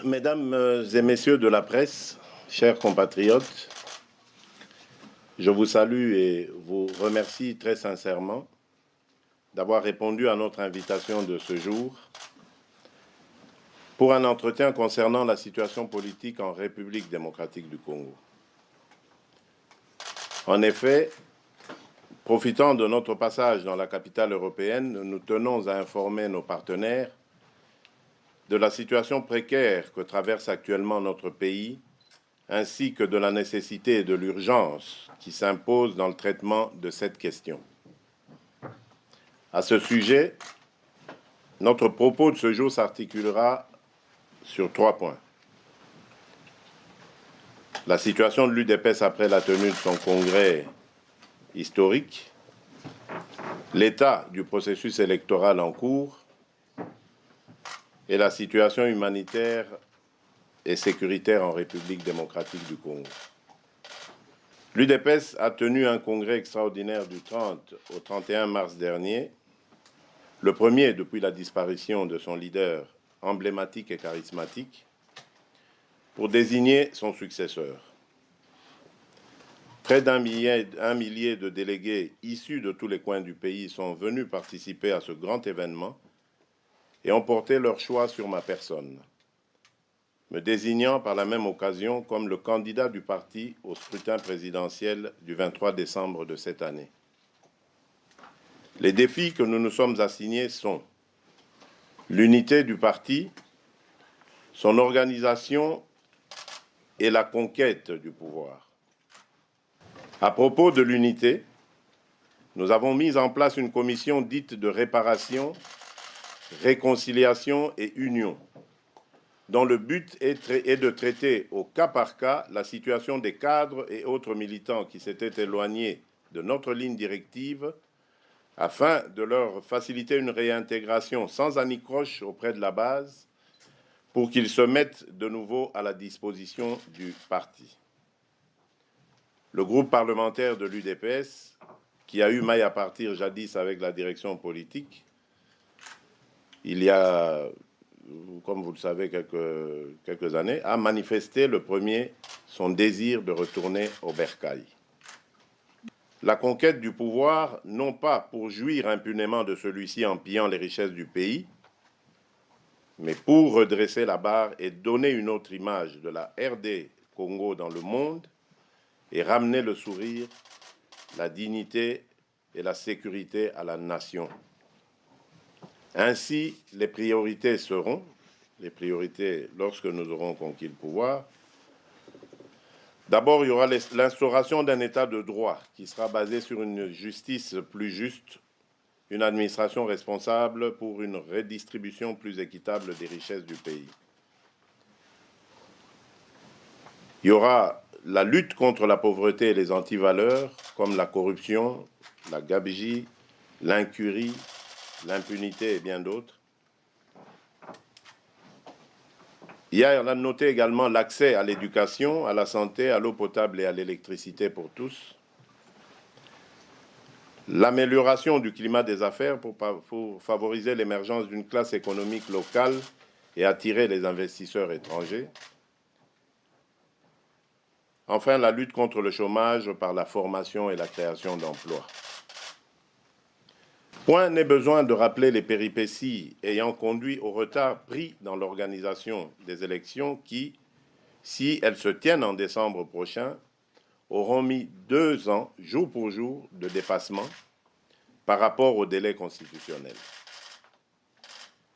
Mesdames et messieurs de la presse, chers compatriotes, je vous salue et vous remercie très sincèrement d'avoir répondu à notre invitation de ce jour pour un entretien concernant la situation politique en République démocratique du Congo. En effet, profitant de notre passage dans la capitale européenne, nous tenons à informer nos partenaires de la situation précaire que traverse actuellement notre pays, ainsi que de la nécessité et de l'urgence qui s'impose dans le traitement de cette question. À ce sujet, notre propos de ce jour s'articulera sur 3 points. La situation de l'UDPS après la tenue de son congrès historique, l'état du processus électoral en cours et la situation humanitaire et sécuritaire en République démocratique du Congo. L'UDPS a tenu un congrès extraordinaire du 30 au 31 mars dernier, le premier depuis la disparition de son leader emblématique et charismatique, pour désigner son successeur. Près d'un millier de délégués issus de tous les coins du pays sont venus participer à ce grand événement et ont porté leur choix sur ma personne, me désignant par la même occasion comme le candidat du parti au scrutin présidentiel du 23 décembre de cette année. Les défis que nous nous sommes assignés sont l'unité du parti, son organisation et la conquête du pouvoir. À propos de l'unité, nous avons mis en place une commission dite de réparation, réconciliation et union, dont le but est de traiter au cas par cas la situation des cadres et autres militants qui s'étaient éloignés de notre ligne directive afin de leur faciliter une réintégration sans anicroche auprès de la base pour qu'ils se mettent de nouveau à la disposition du parti. Le groupe parlementaire de l'UDPS, qui a eu maille à partir jadis avec la direction politique, il y a, comme vous le savez, quelques années, a manifesté le premier son désir de retourner au bercail. La conquête du pouvoir, non pas pour jouir impunément de celui-ci en pillant les richesses du pays, mais pour redresser la barre et donner une autre image de la RD Congo dans le monde et ramener le sourire, la dignité et la sécurité à la nation. Ainsi, les priorités seront, lorsque nous aurons conquis le pouvoir, d'abord, il y aura l'instauration d'un état de droit qui sera basé sur une justice plus juste, une administration responsable pour une redistribution plus équitable des richesses du pays. Il y aura la lutte contre la pauvreté et les antivaleurs, comme la corruption, la gabegie, l'incurie, l'impunité et bien d'autres. Il y a noté également l'accès à l'éducation, à la santé, à l'eau potable et à l'électricité pour tous. L'amélioration du climat des affaires pour favoriser l'émergence d'une classe économique locale et attirer les investisseurs étrangers. Enfin, la lutte contre le chômage par la formation et la création d'emplois. Point n'est besoin de rappeler les péripéties ayant conduit au retard pris dans l'organisation des élections qui, si elles se tiennent en décembre prochain, auront mis 2 ans, jour pour jour, de dépassement par rapport au délai constitutionnel.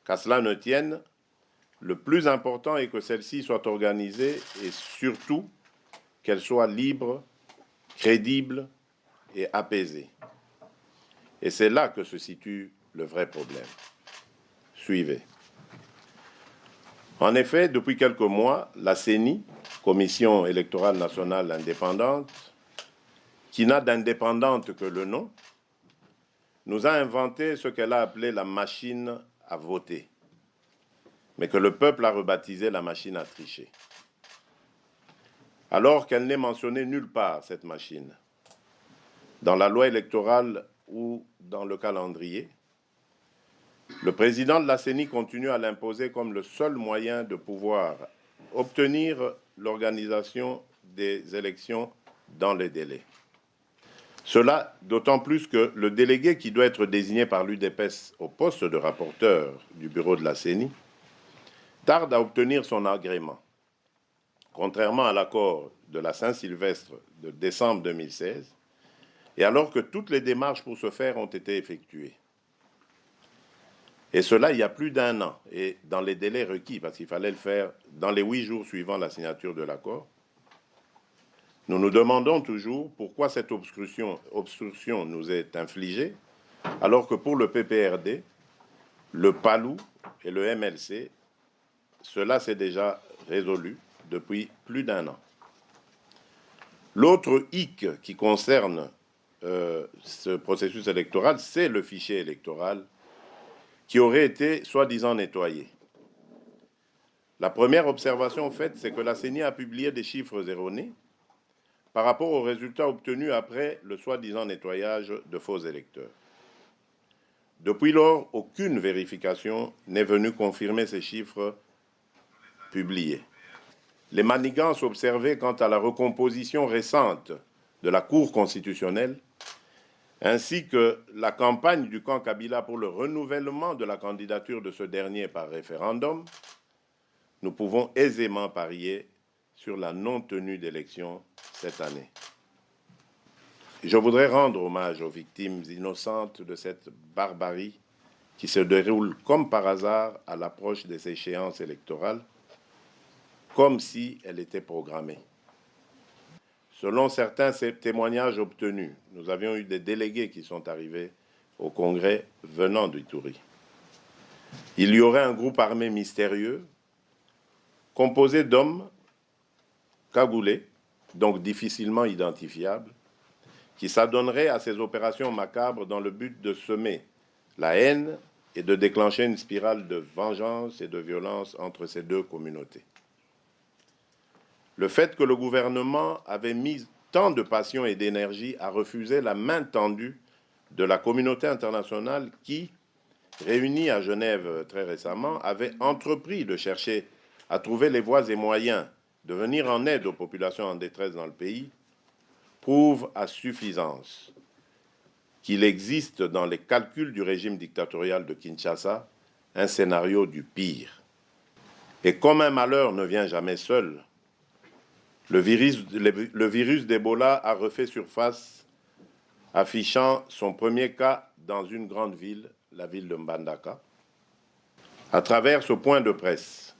Qu'à cela ne tienne, le plus important est que celle-ci soit organisée et surtout qu'elle soit libre, crédible et apaisée. Et c'est là que se situe le vrai problème. Suivez. En effet, depuis quelques mois, la CENI, Commission électorale nationale indépendante, qui n'a d'indépendante que le nom, nous a inventé ce qu'elle a appelé la machine à voter, mais que le peuple a rebaptisé la machine à tricher. Alors qu'elle n'est mentionnée nulle part, cette machine, dans la loi électorale ou dans le calendrier, Le président de la CENI continue à l'imposer comme le seul moyen de pouvoir obtenir l'organisation des élections dans les délais. Cela d'autant plus que le délégué qui doit être désigné par l'UDPS au poste de rapporteur du bureau de la CENI tarde à obtenir son agrément. Contrairement à l'accord de la Saint-Sylvestre de décembre 2016, et alors que toutes les démarches pour ce faire ont été effectuées. Et cela il y a plus d'un an, et dans les délais requis, parce qu'il fallait le faire dans les 8 jours suivant la signature de l'accord. Nous nous demandons toujours pourquoi cette obstruction nous est infligée, alors que pour le PPRD, le PALU et le MLC, cela s'est déjà résolu depuis plus d'un an. L'autre hic qui concerne ce processus électoral, c'est le fichier électoral qui aurait été soi-disant nettoyé. La première observation faite, c'est que la CENI a publié des chiffres erronés par rapport aux résultats obtenus après le soi-disant nettoyage de faux électeurs. Depuis lors, aucune vérification n'est venue confirmer ces chiffres publiés. Les manigances observées quant à la recomposition récente de la Cour constitutionnelle, ainsi que la campagne du camp Kabila pour le renouvellement de la candidature de ce dernier par référendum, nous pouvons aisément parier sur la non-tenue d'élections cette année. Je voudrais rendre hommage aux victimes innocentes de cette barbarie qui se déroule comme par hasard à l'approche des échéances électorales, comme si elle était programmée. Selon certains témoignages obtenus, nous avions eu des délégués qui sont arrivés au Congrès venant d'Ituri. Il y aurait un groupe armé mystérieux composé d'hommes cagoulés, donc difficilement identifiables, qui s'adonnerait à ces opérations macabres dans le but de semer la haine et de déclencher une spirale de vengeance et de violence entre ces deux communautés. Le fait que le gouvernement avait mis tant de passion et d'énergie à refuser la main tendue de la communauté internationale qui, réunie à Genève très récemment, avait entrepris de chercher à trouver les voies et moyens de venir en aide aux populations en détresse dans le pays, prouve à suffisance qu'il existe dans les calculs du régime dictatorial de Kinshasa un scénario du pire. Et comme un malheur ne vient jamais seul, le virus d'Ebola a refait surface, affichant son premier cas dans une grande ville, la ville de Mbandaka. À travers ce point de presse,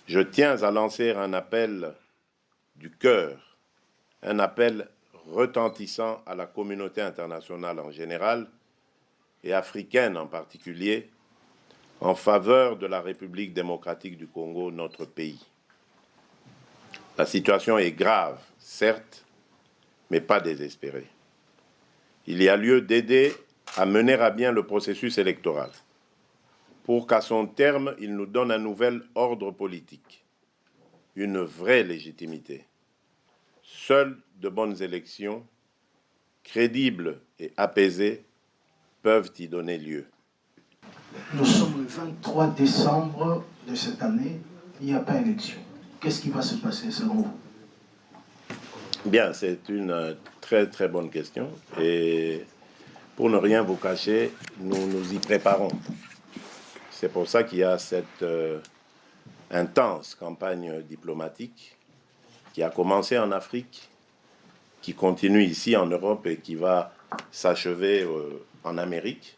je tiens à lancer un appel du cœur, un appel retentissant à la communauté internationale en général et africaine en particulier, en faveur de la République démocratique du Congo, notre pays. La situation est grave, certes, mais pas désespérée. Il y a lieu d'aider à mener à bien le processus électoral pour qu'à son terme, il nous donne un nouvel ordre politique, une vraie légitimité. Seules de bonnes élections, crédibles et apaisées, peuvent y donner lieu. Nous sommes le 23 décembre de cette année, il n'y a pas d'élection. Qu'est-ce qui va se passer selon vous? Bien, c'est une très très bonne question et pour ne rien vous cacher, nous nous y préparons. C'est pour ça qu'il y a cette intense campagne diplomatique qui a commencé en Afrique, qui continue ici en Europe et qui va s'achever en Amérique,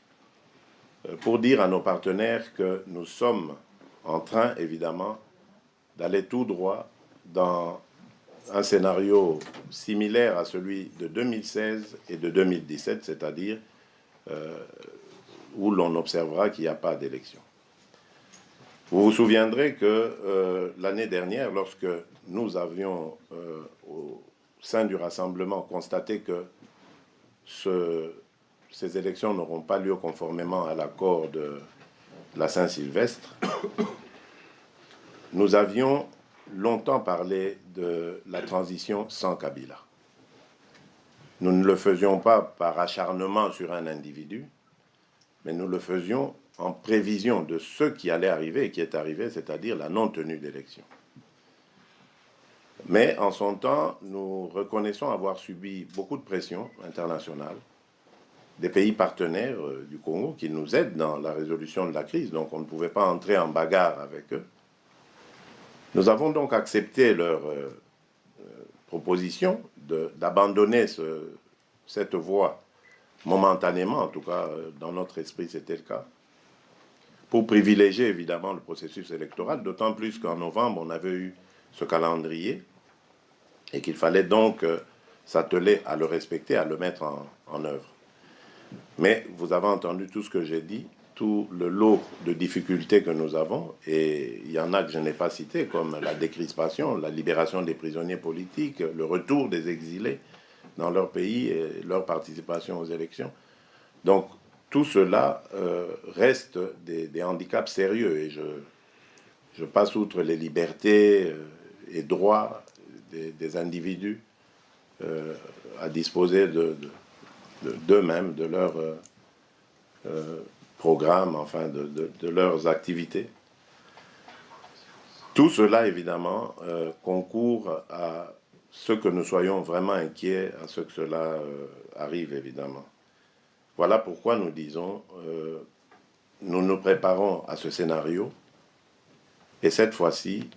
pour dire à nos partenaires que nous sommes en train, évidemment, d'aller tout droit dans un scénario similaire à celui de 2016 et de 2017, c'est-à-dire où l'on observera qu'il n'y a pas d'élection. Vous vous souviendrez que l'année dernière, lorsque nous avions au sein du Rassemblement constaté que ces élections n'auront pas lieu conformément à l'accord de la Saint-Sylvestre, nous avions longtemps parlé de la transition sans Kabila. Nous ne le faisions pas par acharnement sur un individu, mais nous le faisions en prévision de ce qui allait arriver et qui est arrivé, c'est-à-dire la non-tenue d'élection. Mais en son temps, nous reconnaissons avoir subi beaucoup de pression internationale, des pays partenaires du Congo qui nous aident dans la résolution de la crise, donc on ne pouvait pas entrer en bagarre avec eux. Nous avons donc accepté leur proposition d'abandonner cette voie momentanément, en tout cas dans notre esprit c'était le cas, pour privilégier évidemment le processus électoral, d'autant plus qu'en novembre on avait eu ce calendrier et qu'il fallait donc s'atteler à le respecter, à le mettre en œuvre. Mais vous avez entendu tout ce que j'ai dit, tout le lot de difficultés que nous avons, et il y en a que je n'ai pas cité, comme la décrispation, la libération des prisonniers politiques, le retour des exilés dans leur pays et leur participation aux élections. Donc tout cela reste des handicaps sérieux, et je passe outre les libertés et droits des individus à disposer d'eux-mêmes, de leur programme, enfin de leurs activités. Tout cela, évidemment, concourt à ce que nous soyons vraiment inquiets, à ce que cela arrive, évidemment. Voilà pourquoi nous disons, nous nous préparons à ce scénario, et cette fois-ci,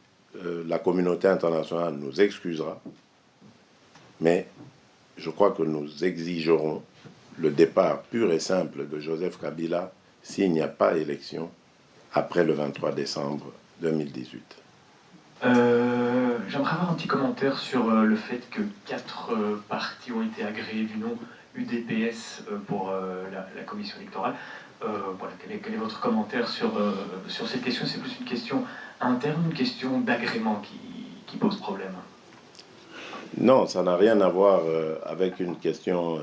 la communauté internationale nous excusera, mais je crois que nous exigerons le départ pur et simple de Joseph Kabila s'il n'y a pas élection après le 23 décembre 2018. J'aimerais avoir un petit commentaire sur le fait que 4 partis ont été agréés du nom UDPS pour la commission électorale. Voilà, quel est votre commentaire sur cette question? C'est plus une question interne, une question d'agrément qui pose problème? Non, ça n'a rien à voir avec une question,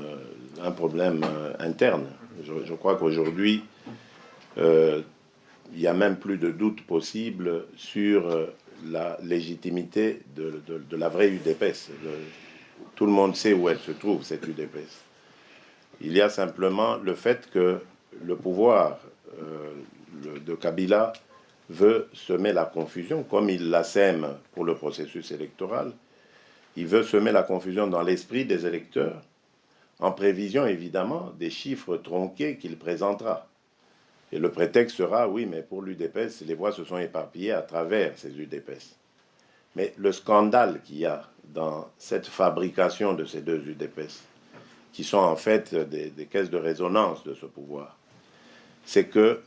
un problème interne. Je crois qu'aujourd'hui, il n'y a même plus de doute possible sur la légitimité de la vraie UDPS. Tout le monde sait où elle se trouve, cette UDPS. Il y a simplement le fait que le pouvoir de Kabila veut semer la confusion, comme il la sème pour le processus électoral. Il veut semer la confusion dans l'esprit des électeurs, en prévision évidemment des chiffres tronqués qu'il présentera. Et le prétexte sera, oui, mais pour l'UDPS, les voix se sont éparpillées à travers ces UDPS. Mais le scandale qu'il y a dans cette fabrication de ces deux UDPS, qui sont en fait des caisses de résonance de ce pouvoir, c'est que,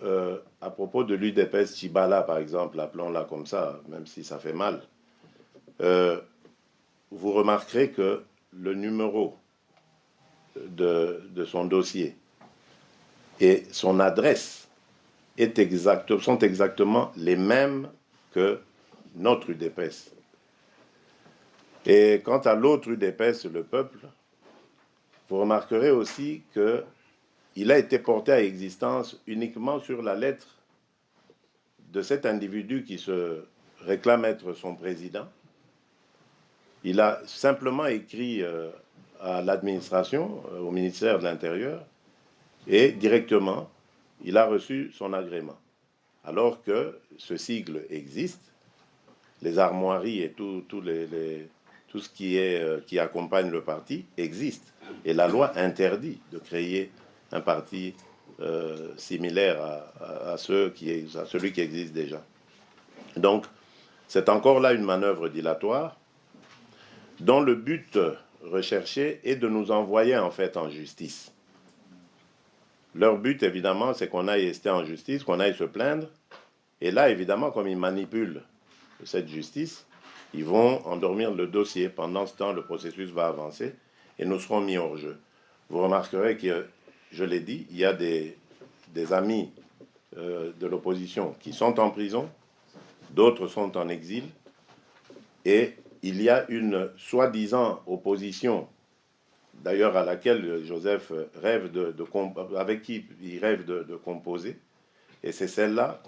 à propos de l'UDPS Tchibala, par exemple, appelons-la comme ça, même si ça fait mal, vous remarquerez que le numéro de son dossier et son adresse sont exactement les mêmes que notre UDPS. Et quant à l'autre UDPS, le peuple, vous remarquerez aussi qu'il a été porté à existence uniquement sur la lettre de cet individu qui se réclame être son président. Il a simplement écrit à l'administration, au ministère de l'Intérieur, et directement, il a reçu son agrément. Alors que ce sigle existe, les armoiries et tout ce qui accompagne le parti existe. Et la loi interdit de créer un parti similaire à celui qui existe déjà. Donc, c'est encore là une manœuvre dilatoire dont le but recherché est de nous envoyer en fait en justice. Leur but, évidemment, c'est qu'on aille rester en justice, qu'on aille se plaindre. Et là, évidemment, comme ils manipulent cette justice, ils vont endormir le dossier. Pendant ce temps, le processus va avancer et nous serons mis hors jeu. Vous remarquerez que, je l'ai dit, il y a des amis de l'opposition qui sont en prison, d'autres sont en exil, et il y a une soi-disant opposition, d'ailleurs à laquelle Joseph rêve avec qui il rêve de composer, et c'est celle-là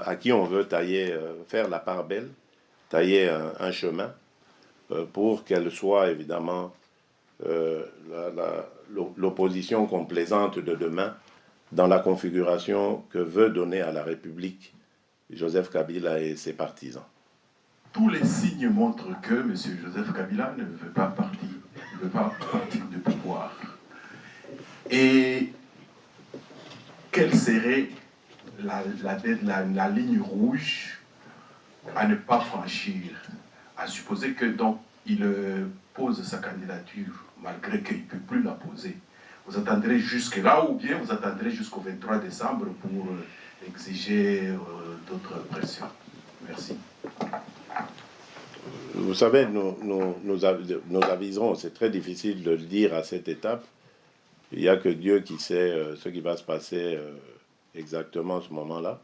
à qui on veut faire la part belle, tailler un chemin pour qu'elle soit évidemment l'opposition complaisante de demain dans la configuration que veut donner à la République Joseph Kabila et ses partisans. Tous les signes montrent que M. Joseph Kabila ne veut pas partir du pouvoir. Et quelle serait la ligne rouge à ne pas franchir, à supposer que donc il pose sa candidature malgré qu'il ne peut plus la poser? Vous attendrez jusque-là ou bien vous attendrez jusqu'au 23 décembre pour exiger d'autres pressions? Merci. Vous savez, nous aviserons, c'est très difficile de le dire à cette étape. Il n'y a que Dieu qui sait ce qui va se passer exactement à ce moment-là.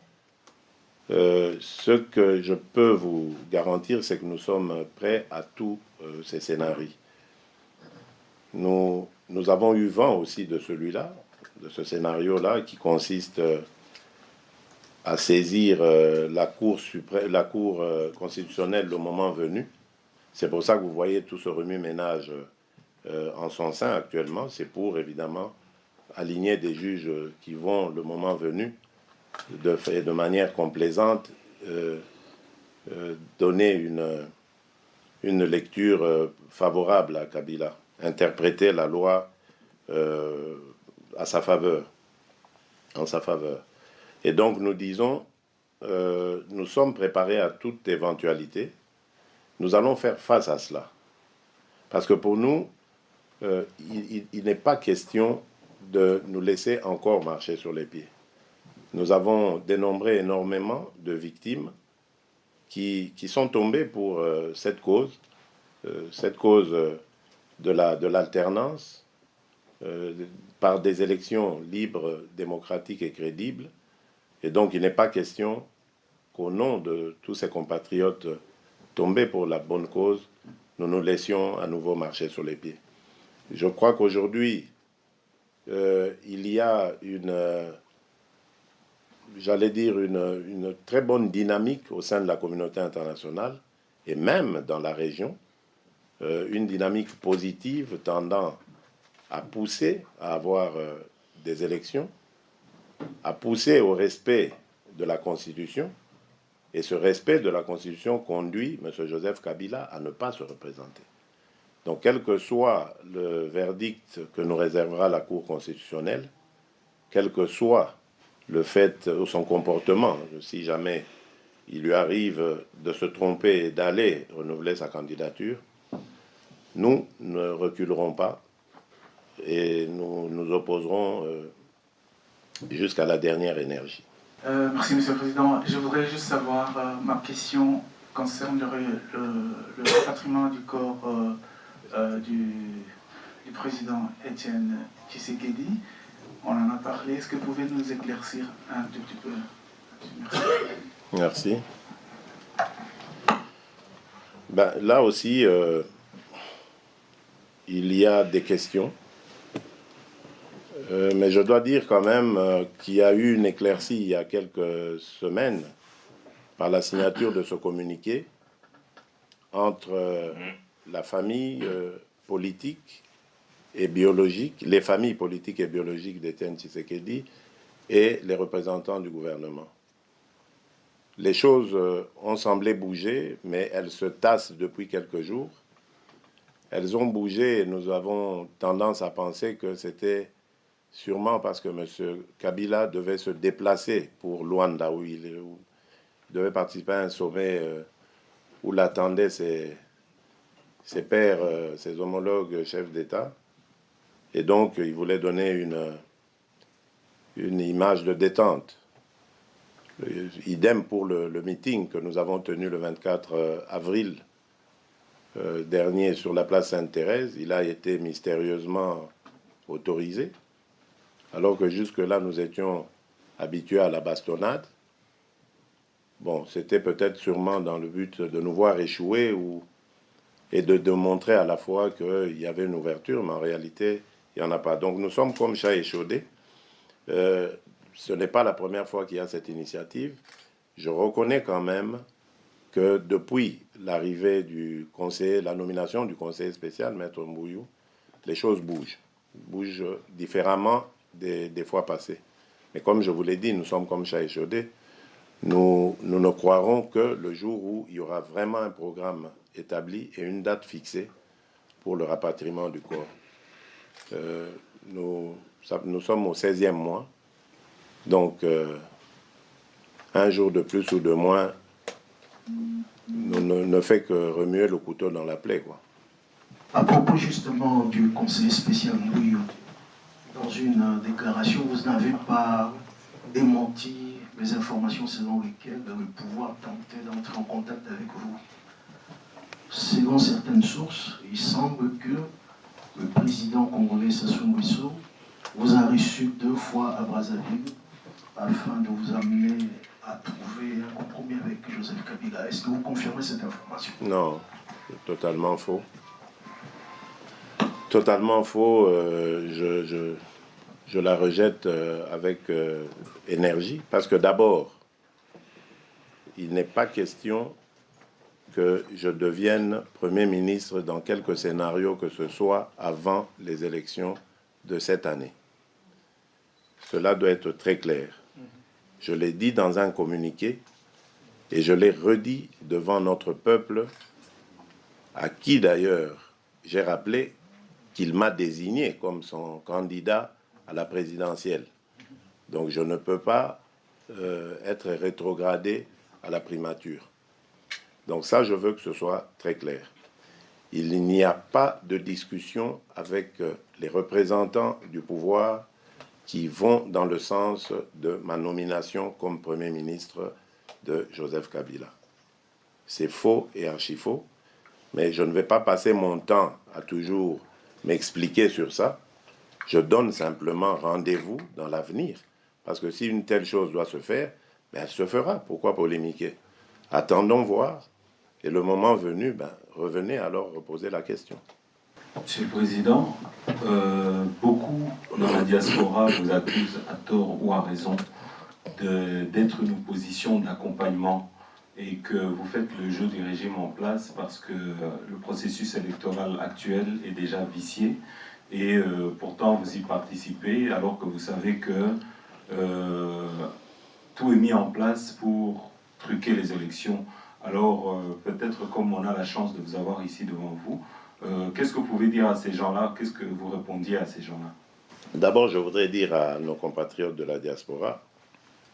Ce que je peux vous garantir, c'est que nous sommes prêts à tous ces scénarios. Nous avons eu vent aussi de celui-là, de ce scénario-là, qui consiste à saisir la Cour constitutionnelle le moment venu. C'est pour ça que vous voyez tout ce remue-ménage en son sein actuellement. C'est pour, évidemment, aligner des juges qui vont, le moment venu, de manière complaisante, donner une lecture favorable à Kabila, interpréter la loi à sa faveur, en sa faveur. Et donc nous disons, nous sommes préparés à toute éventualité. Nous allons faire face à cela. Parce que pour nous, il n'est pas question de nous laisser encore marcher sur les pieds. Nous avons dénombré énormément de victimes qui sont tombées pour cette cause de l'alternance, par des élections libres, démocratiques et crédibles. Et donc il n'est pas question qu'au nom de tous ces compatriotes tombés pour la bonne cause, nous nous laissions à nouveau marcher sur les pieds. Je crois qu'aujourd'hui, il y a une très bonne dynamique au sein de la communauté internationale et même dans la région, une dynamique positive tendant à pousser à avoir des élections, à pousser au respect de la Constitution, et ce respect de la Constitution conduit M. Joseph Kabila à ne pas se représenter. Donc, quel que soit le verdict que nous réservera la Cour constitutionnelle, quel que soit le fait ou son comportement, si jamais il lui arrive de se tromper et d'aller renouveler sa candidature, nous ne reculerons pas et nous nous opposerons jusqu'à la dernière énergie. Merci, Monsieur le Président. Je voudrais juste savoir, ma question concerne le rapatriement du corps du président Étienne Tshisekedi. On en a parlé. Est-ce que vous pouvez nous éclaircir un tout petit peu? Merci. Ben, là aussi, il y a des questions. Mais je dois dire quand même qu'il y a eu une éclaircie il y a quelques semaines par la signature de ce communiqué entre la famille politique et biologique, les familles politiques et biologiques d'Étienne Tshisekedi et les représentants du gouvernement. Les choses ont semblé bouger, mais elles se tassent depuis quelques jours. Elles ont bougé et nous avons tendance à penser que c'était sûrement parce que M. Kabila devait se déplacer pour Luanda, où il devait participer à un sommet où l'attendaient ses pairs, ses homologues chefs d'État. Et donc, il voulait donner une image de détente. Idem pour le meeting que nous avons tenu le 24 avril dernier sur la place Sainte-Thérèse. Il a été mystérieusement autorisé, alors que jusque-là, nous étions habitués à la bastonnade. Bon, c'était peut-être sûrement dans le but de nous voir échouer et de montrer à la fois qu'il y avait une ouverture, mais en réalité, il n'y en a pas. Donc nous sommes comme chat échaudé. Ce n'est pas la première fois qu'il y a cette initiative. Je reconnais quand même que depuis l'arrivée du conseiller, la nomination du conseiller spécial, Maître Mbouyou, les choses bougent différemment des fois passées. Mais comme je vous l'ai dit, nous sommes comme chat échaudé. Nous ne croirons que le jour où il y aura vraiment un programme établi et une date fixée pour le rapatriement du corps. Nous sommes au 16e mois, donc un jour de plus ou de moins ne fait que remuer le couteau dans la plaie, quoi. À propos justement du conseiller spécial Mbouyo, dans une déclaration, vous n'avez pas démenti les informations selon lesquelles le pouvoir tentait d'entrer en contact avec vous. Selon certaines sources, il semble que le président congolais Sassou Nguesso vous a reçu 2 fois à Brazzaville afin de vous amener à trouver un compromis avec Joseph Kabila. Est-ce que vous confirmez cette information? Non, totalement faux. Totalement faux. Je la rejette avec énergie, parce que d'abord, il n'est pas question que je devienne Premier ministre dans quelque scénario que ce soit avant les élections de cette année. Cela doit être très clair. Je l'ai dit dans un communiqué et je l'ai redit devant notre peuple, à qui d'ailleurs j'ai rappelé qu'il m'a désigné comme son candidat à la présidentielle. Donc je ne peux pas être rétrogradé à la primature. Donc ça, je veux que ce soit très clair. Il n'y a pas de discussion avec les représentants du pouvoir qui vont dans le sens de ma nomination comme Premier ministre de Joseph Kabila. C'est faux et archi-faux, mais je ne vais pas passer mon temps à toujours m'expliquer sur ça. Je donne simplement rendez-vous dans l'avenir, parce que si une telle chose doit se faire, ben elle se fera. Pourquoi polémiquer? Attendons voir, et le moment venu, ben, revenez alors reposer la question. Monsieur le Président, beaucoup dans la diaspora vous accusent à tort ou à raison d'être une opposition d'accompagnement et que vous faites le jeu des régimes en place parce que le processus électoral actuel est déjà vicié et pourtant vous y participez alors que vous savez que tout est mis en place pour truquer les élections. Alors peut-être comme on a la chance de vous avoir ici devant vous, qu'est-ce que vous pouvez dire à ces gens-là? Qu'est-ce que vous répondiez à ces gens-là? D'abord, je voudrais dire à nos compatriotes de la diaspora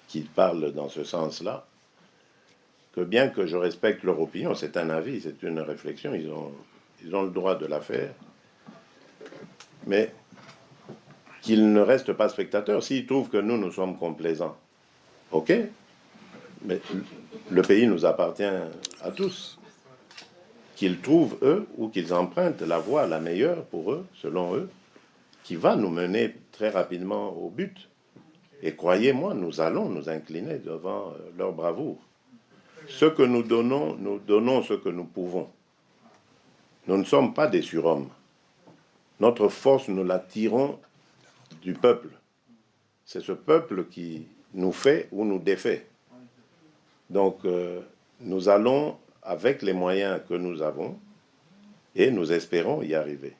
qui parlent dans ce sens-là que bien que je respecte leur opinion, c'est un avis, c'est une réflexion, ils ont le droit de la faire, mais qu'ils ne restent pas spectateurs. S'ils trouvent que nous sommes complaisants, ok, mais le pays nous appartient à tous. Qu'ils trouvent, eux, ou qu'ils empruntent la voie la meilleure pour eux, selon eux, qui va nous mener très rapidement au but. Et croyez-moi, nous allons nous incliner devant leur bravoure. Ce que nous donnons ce que nous pouvons. Nous ne sommes pas des surhommes. Notre force, nous la tirons du peuple. C'est ce peuple qui nous fait ou nous défait. Donc, nous allons avec les moyens que nous avons, et nous espérons y arriver.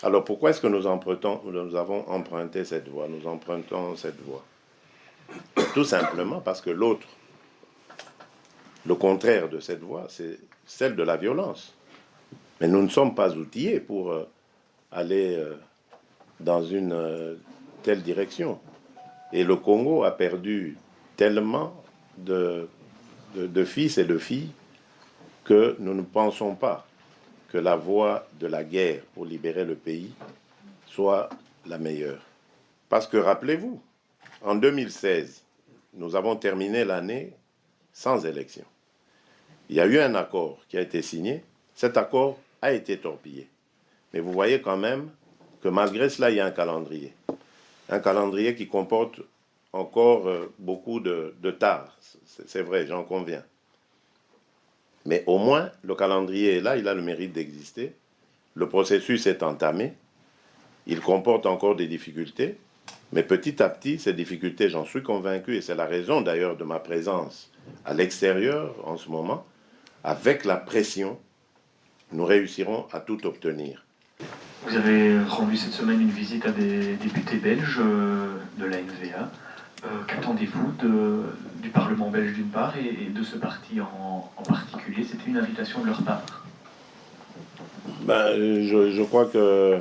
Alors pourquoi est-ce que nous avons emprunté cette voie? Nous empruntons cette voie tout simplement parce que l'autre, le contraire de cette voie, c'est celle de la violence. Mais nous ne sommes pas outillés pour aller dans une telle direction. Et le Congo a perdu tellement de fils et de filles que nous ne pensons pas que la voie de la guerre pour libérer le pays soit la meilleure. Parce que rappelez-vous, en 2016, nous avons terminé l'année sans élection. Il y a eu un accord qui a été signé. Cet accord a été torpillé. Mais vous voyez quand même que malgré cela, il y a un calendrier. Un calendrier qui comporte encore beaucoup de tares. C'est vrai, j'en conviens. Mais au moins, le calendrier est là, il a le mérite d'exister. Le processus est entamé. Il comporte encore des difficultés. Mais petit à petit, ces difficultés, j'en suis convaincu, et c'est la raison d'ailleurs de ma présence à l'extérieur en ce moment, avec la pression, nous réussirons à tout obtenir. Vous avez rendu cette semaine une visite à des députés belges de la NVA. Qu'attendez-vous du Parlement belge d'une part et de ce parti en particulier? C'était une invitation de leur part. Je crois que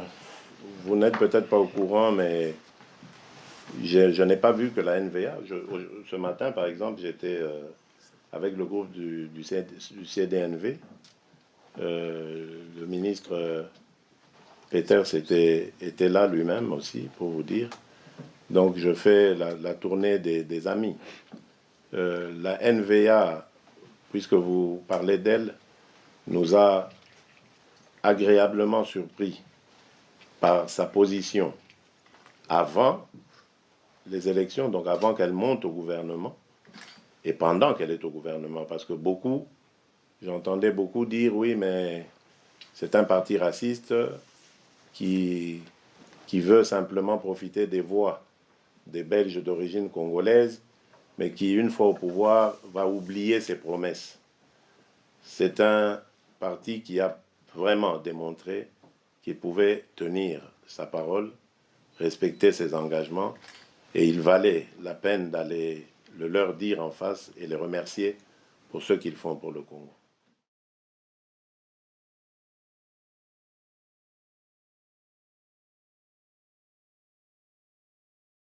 vous n'êtes peut-être pas au courant, mais je n'ai pas vu que la NVA. Ce matin, par exemple, j'étais avec le groupe du CDNV. Le ministre Peters était là lui-même aussi, pour vous dire. Donc, je fais la tournée des amis. La NVA, puisque vous parlez d'elle, nous a agréablement surpris par sa position avant les élections, donc avant qu'elle monte au gouvernement et pendant qu'elle est au gouvernement, parce que j'entendais beaucoup dire oui, mais c'est un parti raciste qui veut simplement profiter des voix des Belges d'origine congolaise, mais qui, une fois au pouvoir, va oublier ses promesses. C'est un parti qui a vraiment démontré qu'il pouvait tenir sa parole, respecter ses engagements, et il valait la peine d'aller le leur dire en face et les remercier pour ce qu'ils font pour le Congo.